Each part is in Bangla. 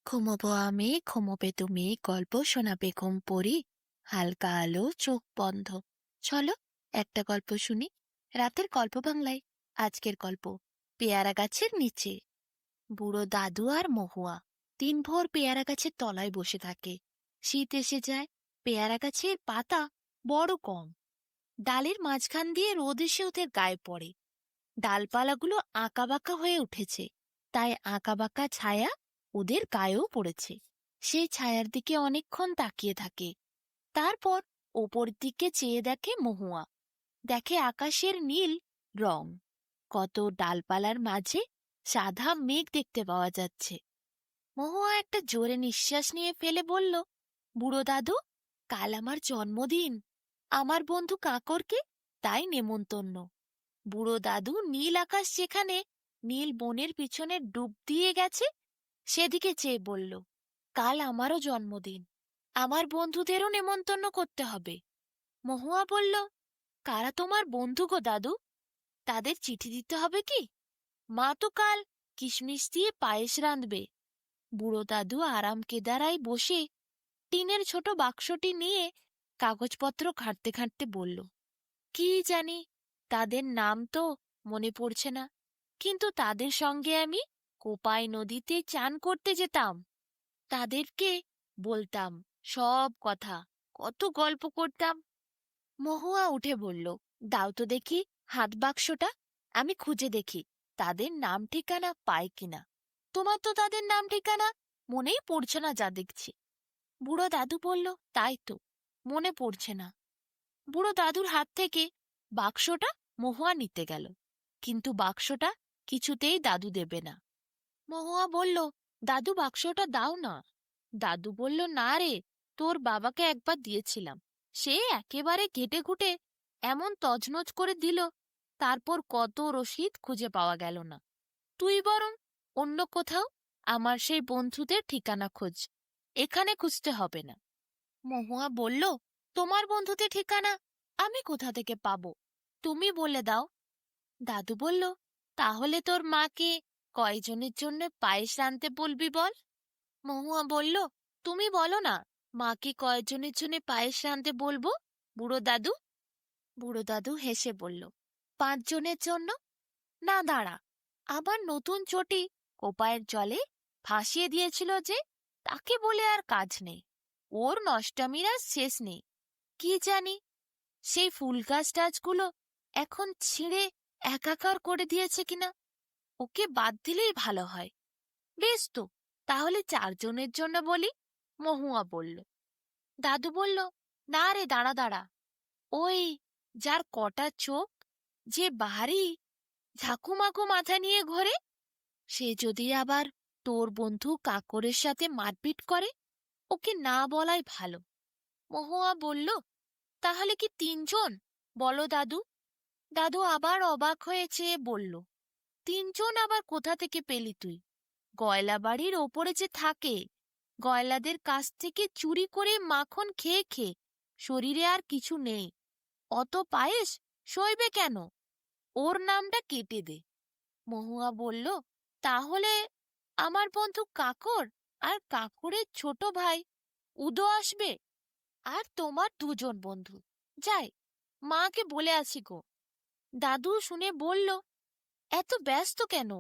ঘুমোবো আমি, ঘুমোবে তুমি, গল্প শোনাবে ঘুম পড়ি। হালকা আলো, চোখ বন্ধ। চলো একটা গল্প শুনি। রাতের গল্প বাংলায়। আজকের গল্প পেয়ারা গাছের নিচে। বুড়ো দাদু আর মহুয়া দিনভর পেয়ারা গাছের তলায় বসে থাকে। শীত এসে যায়, পেয়ারা গাছের পাতা বড় কম। ডালের মাঝখান দিয়ে রোদ এসে ওদের গায়ে পড়ে। ডালপালাগুলো আঁকাবাঁকা হয়ে উঠেছে, তাই আঁকাবাঁকা ছায়া ওদের গায়েও পড়েছে। সেই ছায়ার দিকে অনেকক্ষণ তাকিয়ে থাকে। তারপর ওপর দিকে চেয়ে দেখে মহুয়া। দেখে আকাশের নীল রং। কত ডালপালার মাঝে সাদা মেঘ দেখতে পাওয়া যাচ্ছে। মহুয়া একটা জোরে নিঃশ্বাস নিয়ে ফেলে বলল, বুড়ো দাদু, কাল আমার জন্মদিন। আমার বন্ধু কাকরকে তাই নেমন্তন্ন। বুড়ো দাদু নীল আকাশ যেখানে নীল বনের পিছনে ডুব দিয়ে গেছে সেদিকে চেয়ে বলল, কাল আমারও জন্মদিন, আমার বন্ধুদেরও নেমন্তন্ন করতে হবে। মহুয়া বলল, কারা তোমার বন্ধু গো দাদু? তাদের চিঠি দিতে হবে কি? মা তো কাল কিশমিশ দিয়ে পায়েস রাঁধবে। বুড়ো দাদু আরাম কেদারায় বসে টিনের ছোট বাক্সটি নিয়ে কাগজপত্র ঘাঁটতে ঘাঁটতে বলল, কি জানি, তাদের নাম তো মনে পড়ছে না, কিন্তু তাদের সঙ্গে আমি কোপাই নদীতে চান করতে যেতাম। তাদেরকে বলতাম সব কথা, কত গল্প করতাম। মহুয়া উঠে বলল, দাও তো দেখি হাত বাক্সটা, আমি খুঁজে দেখি তাদের নাম ঠিকানা পাই কিনা। তোমার তো তাদের নাম ঠিকানা মনেই পড়ছে না যা দেখছি। বুড়ো দাদু বলল, তাই তো, মনে পড়ছে না। বুড়ো দাদুর হাত থেকে বাক্সটা মহুয়া নিতে গেল, কিন্তু বাক্সটা কিছুতেই দাদু দেবে না। মহুয়া বলল, দাদু বাক্সটা দাও না। দাদু বলল, না রে, তোর বাবাকে একবার দিয়েছিলাম, সে একেবারে ঘেটে ঘুটে এমন তছনছ করে দিল, তারপর কত রসিদ খুঁজে পাওয়া গেল না। তুই বরং অন্য কোথাও আমার সেই বন্ধুদের ঠিকানা খোঁজ, এখানে খুঁজতে হবে না। মহুয়া বলল, তোমার বন্ধুদের ঠিকানা আমি কোথা থেকে পাবো, তুমি বলে দাও। দাদু বলল, তাহলে তোর মাকে কয়জনের জন্য পায়েস রাঁধতে বলবি বল। মহুয়া বলল, তুমি বলো না, মাকে কয়জনের জন্য পায়েস রাঁধতে বলবো। বুড়ো দাদু বুড়ো দাদু হেসে বলল, 5 জনের জন্য। না দাঁড়া, আবার নতুন চটি কোপায়ের জলে ভাসিয়ে দিয়েছিল যে, তাকে বলে আর কাজ নেই। ওর নষ্টামির আর শেষ নেই। কি জানি, সেই ফুল গাছ টাছগুলো এখন ছিঁড়ে একাকার করে দিয়েছে কিনা। ওকে বাদ দিলেই ভালো হয়। বেশ তো, তাহলে 4 জনের জন্য বলি, মহুয়া বলল। দাদু বলল, না রে, দাঁড়া দাঁড়া, ওই যার কটা চোখ, যে বাহারি ঝাঁকুমাকু মাথা নিয়ে ঘোরে, সে যদি আবার তোর বন্ধু কাকরের সাথে মারপিট করে, ওকে না বলাই ভালো। মহুয়া বলল, তাহলে কি 3 জন বলো দাদু। দাদু আবার অবাক হয়ে চেয়ে বলল, 3 জন আবার কোথা থেকে পেলি তুই? গয়লা বাড়ির ওপরে যে থাকে, গয়লাদের কাছ থেকে চুরি করে মাখন খেয়ে খেয়ে শরীরে আর কিছু নেই, অত পায়েস সইবে কেন? ওর নামটা কেটে দে। মহুয়া বলল, তাহলে আমার বন্ধু কাকর আর কাকরের ছোট ভাই উদো আসবে, আর তোমার 2 জন বন্ধু। যাই, মাকে বলে আসি গো। দাদু শুনে বলল, এত ব্যস্ত কেন?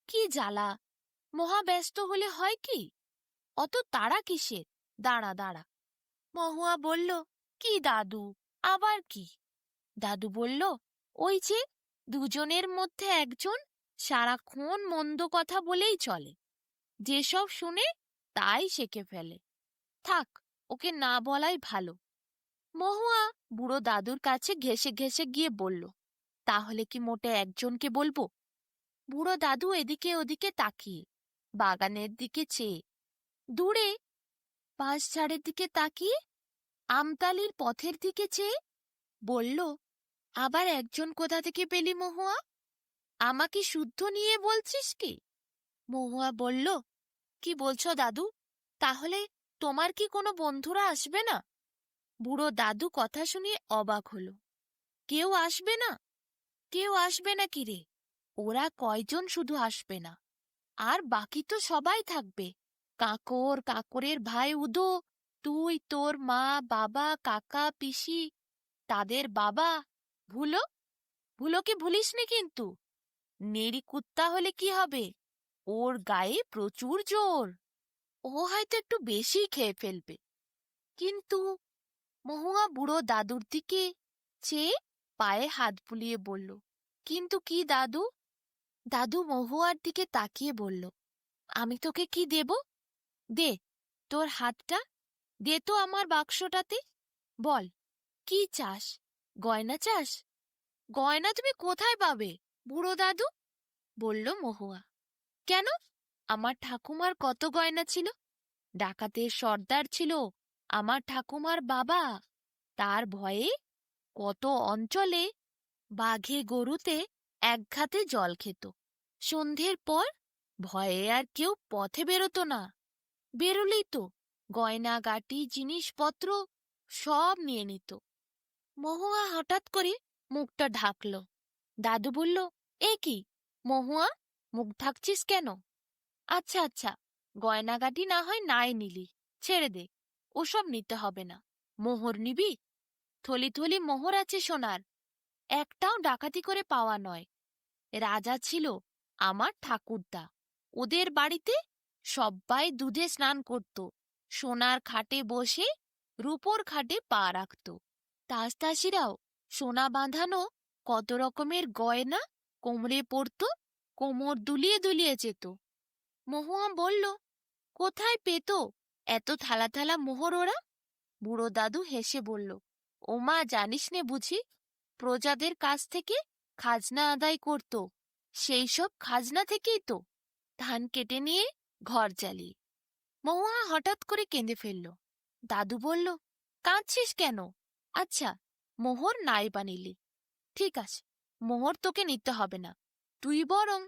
কি জ্বালা, মহা ব্যস্ত হলে হয় কি? অত তাড়া কিসের? দাঁড়া দাঁড়া। মহুয়া বলল, কি দাদু, আবার কি? দাদু বলল, ওই যে 2 জনের মধ্যে একজন সারাক্ষণ মন্দ কথা বলেই চলে, যেসব শুনে তাই শেখে ফেলে। থাক, ওকে না বলাই ভালো। মহুয়া বুড়ো দাদুর কাছে ঘেঁষে ঘেঁষে গিয়ে বলল, তাহলে কি মোটে 1 জনকে বলবো? বুড়ো দাদু এদিকে ওদিকে তাকিয়ে, বাগানের দিকে চেয়ে, দূরে বাঁশঝাড়ের দিকে তাকিয়ে, আমতালির পথের দিকে চেয়ে বলল, আবার 1 জন কোথা থেকে পেলি মহুয়া? আমাকে শুদ্ধ নিয়ে বলছিস কি? মহুয়া বলল, কি বলছো দাদু? তাহলে তোমার কি কোনো বন্ধুরা আসবে না? বুড়ো দাদু কথা শুনে অবাক হলো। কেউ আসবে না? কেউ আসবে না কি রে? ওরা কয়জন শুধু আসবে না, আর বাকি তো সবাই থাকবে। কাকরের ভাই উদো, তুই, তোর মা, বাবা, কাকা, পিসি, তাদের বাবা, ভুলো ভুলোকে ভুলিসনি কিন্তু। নেড়ি কুত্তা হলে কি হবে? ওর গায়ে প্রচুর জোর। ও হয়তো একটু বেশি খেয়ে ফেলবে। কিন্তু মহুয়া বুড়ো দাদুর দিকে চেয়ে পায়ে হাত বুলিয়ে বলল, কিন্তু কি দাদু? দাদু মহুয়ার দিকে তাকিয়ে বলল, আমি তোকে কি দেব? দে তোর হাতটা, দে তো আমার বাক্সটাতে। বল, কি চাস? গয়না চাস? গয়না তুমি কোথায় পাবে বুড়ো দাদু? বলল মহুয়া। কেন? আমার ঠাকুমার কত গয়না ছিল। ডাকাতের সর্দার ছিল আমার ঠাকুমার বাবা। তার ভয়ে কত অঞ্চলে বাঘে গরুতে একঘাতে জল খেত। সন্ধ্যের পর ভয়ে আর কেউ পথে বেরোতো না। বেরোলেই তো গয়নাগাটি জিনিসপত্র সব নিয়ে নিত। মহুয়া হঠাৎ করে মুখটা ঢাকল। দাদু বলল, এ কি মহুয়া, মুখ ঢাকছিস কেন? আচ্ছা আচ্ছা, গয়নাগাটি না হয় নাই নিলি, ছেড়ে দে, ওসব নিতে হবে না। মোহর নিবি? থলি থলি মোহর আছে সোনার, একটাও ডাকাতি করে পাওয়া নয়। রাজা ছিল আমার ঠাকুরদা, ওদের বাড়িতে সব্বাই দুধে স্নান করত, সোনার খাটে বসে রূপোর খাটে পা রাখত। তাসতাসিরাও সোনা বাঁধানো কত রকমের গয়না কোমরে পড়ত, কোমর দুলিয়ে দুলিয়ে যেত। মহুয়া বলল, কোথায় পেত এত থালা থালা মোহর ওরা? বুড়ো দাদু হেসে বলল, ওমা জানিস নে বুঝি, প্রজাদের কাছ থেকে খাজনা আদায় করত, সেই সব খাজনা থেকেই তো ধান কেটে নিয়ে ঘর জ্বালিয়ে। মহুয়া হঠাৎ করে কেঁদে ফেলল। দাদু বলল, কাঁদছিস কেন? আচ্ছা, মোহর নাই বানিলি, ঠিক আছে, মোহর তোকে নিতে হবে না। তুই বরং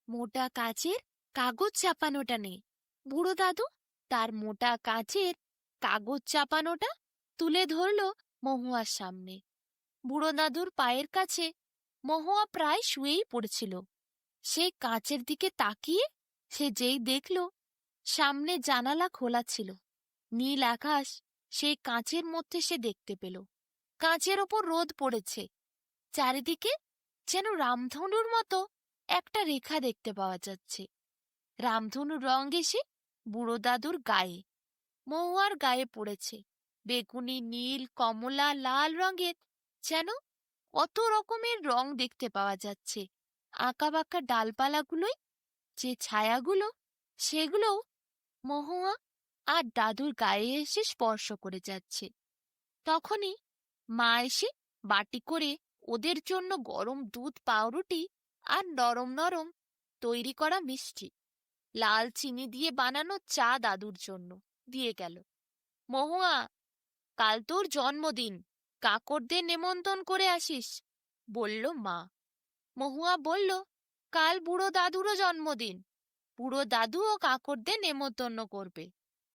মোটা কাচের কাগজ চাপানোটা নে। বুড়ো দাদু তার মোটা কাচের কাগজ চাপানোটা তুলে ধরল মহুয়ার সামনে। বুড়ো দাদুর পায়ের কাছে মহুয়া প্রায় শুয়েই পড়েছিল। সেই কাঁচের দিকে তাকিয়ে সে যেই দেখল সামনে জানালা খোলা ছিল, নীল আকাশ সেই কাঁচের মধ্যে সে দেখতে পেল। কাঁচের ওপর রোদ পড়েছে, চারিদিকে যেন রামধনুর মতো একটা রেখা দেখতে পাওয়া যাচ্ছে। রামধনুর রং এসে বুড়ো দাদুর গায়ে, মহুয়ার গায়ে পড়েছে। বেগুনি, নীল, কমলা, লাল রঙের যেন কত রকমের রং দেখতে পাওয়া যাচ্ছে। আঁকা বাঁকা ডালপালাগুলোই যে ছায়াগুলো, সেগুলোও মহুয়া আর দাদুর গায়ে এসে স্পর্শ করে যাচ্ছে। তখনই মা এসে বাটি করে ওদের জন্য গরম দুধ, পাউরুটি আর নরম নরম তৈরি করা মিষ্টি, লাল চিনি দিয়ে বানানো চা দাদুর জন্য দিয়ে গেল। মহুয়া, কাল তোর জন্মদিন, কাকরদের নেমন্তন্ন করে আসিস, বলল মা। মহুয়া বলল, কাল বুড়ো দাদুরও জন্মদিন, বুড়ো দাদু ও কাকরদের নেমন্তন্ন করবে।